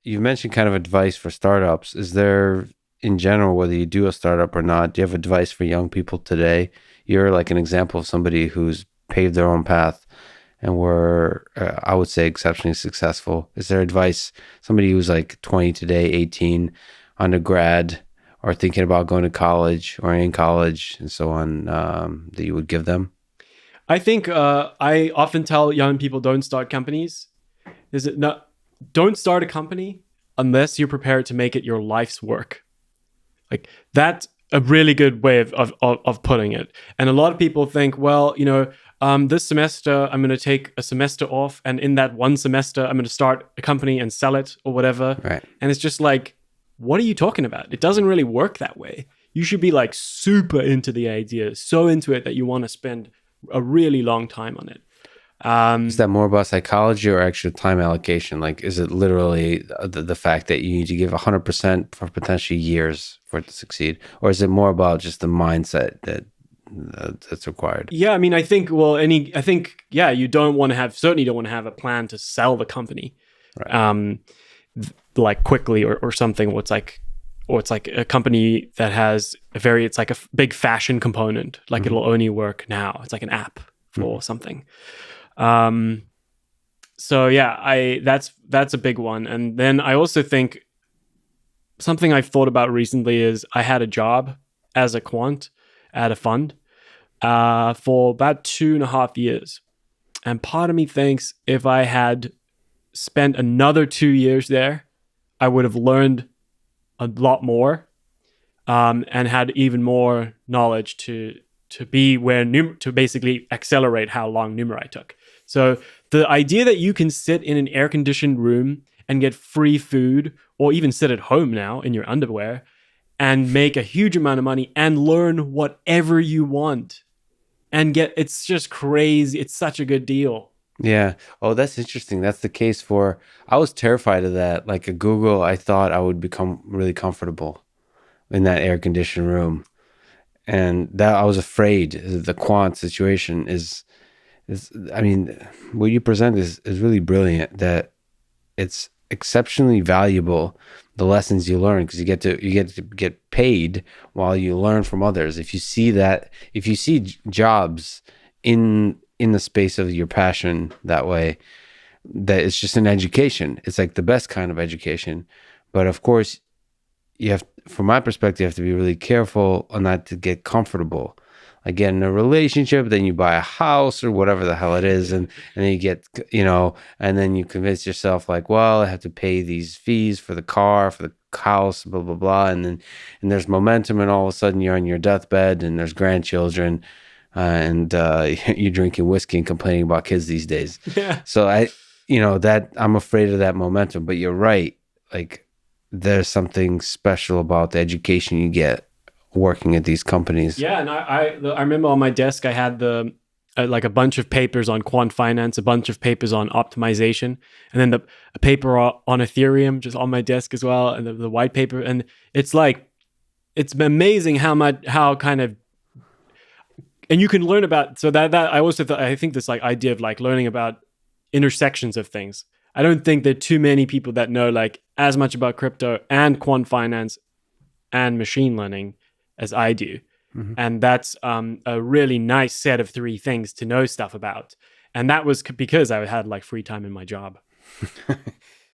you mentioned kind of advice for startups. Is there, in general, whether you do a startup or not, do you have advice for young people today? You're like an example of somebody who's paved their own path and were, I would say, exceptionally successful. Is there advice, somebody who's like 20 today, 18, undergrad, or thinking about going to college or in college and so on, that you would give them? I think I often tell young people, don't start companies. Don't start a company unless you're prepared to make it your life's work. Like, that's a really good way of putting it. And a lot of people think, well, this semester I'm going to take a semester off, and in that one semester I'm going to start a company and sell it or whatever. Right. And it's just like, what are you talking about? It doesn't really work that way. You should be like super into the idea, so into it that you want to spend a really long time on it. Is that more about psychology or actual time allocation? Like, is it literally the fact that you need to give 100% for potentially years for it to succeed? Or is it more about just the mindset that's required? Yeah, I mean, I think, you don't want to have a plan to sell the company, Right. Like quickly or something. Or it's like a company that has it's like a big fashion component. Like, it'll only work now. It's like an app for something. So yeah, that's a big one. And then I also think something I've thought about recently is I had a job as a quant at a fund for about 2.5 years. And part of me thinks if I had spent another 2 years there, I would have learned a lot more and had even more knowledge to basically accelerate how long Numerai took. So the idea that you can sit in an air-conditioned room and get free food, or even sit at home now in your underwear and make a huge amount of money and learn whatever you want it's just crazy. It's such a good deal. Yeah. Oh, that's interesting. That's the case for, I was terrified of that. Like at Google, I thought I would become really comfortable in that air-conditioned room. And that I was afraid the quant situation is I mean, what you present is really brilliant, that it's exceptionally valuable, the lessons you learn, because you get to get paid while you learn from others. If you see jobs in the space of your passion that way, that it's just an education. It's like the best kind of education. But of course, from my perspective, you have to be really careful on not to get comfortable. Again, in a relationship, then you buy a house or whatever the hell it is, and then you get, and then you convince yourself like, well, I have to pay these fees for the car, for the house, blah, blah, blah. And there's momentum, and all of a sudden you're on your deathbed and there's grandchildren, and you're drinking whiskey and complaining about kids these days. Yeah. So I'm afraid of that momentum, but you're right. Like, there's something special about the education you get working at these companies. Yeah, and I remember on my desk I had like a bunch of papers on quant finance, a bunch of papers on optimization, and then a paper on Ethereum just on my desk as well, and the white paper. And it's like, it's amazing how kind of, and you can learn about, so that I also I think this like idea of like learning about intersections of things. I don't think there are too many people that know like as much about crypto and quant finance and machine learning as I do. Mm-hmm. And that's a really nice set of 3 things to know stuff about. And that was because I had like free time in my job.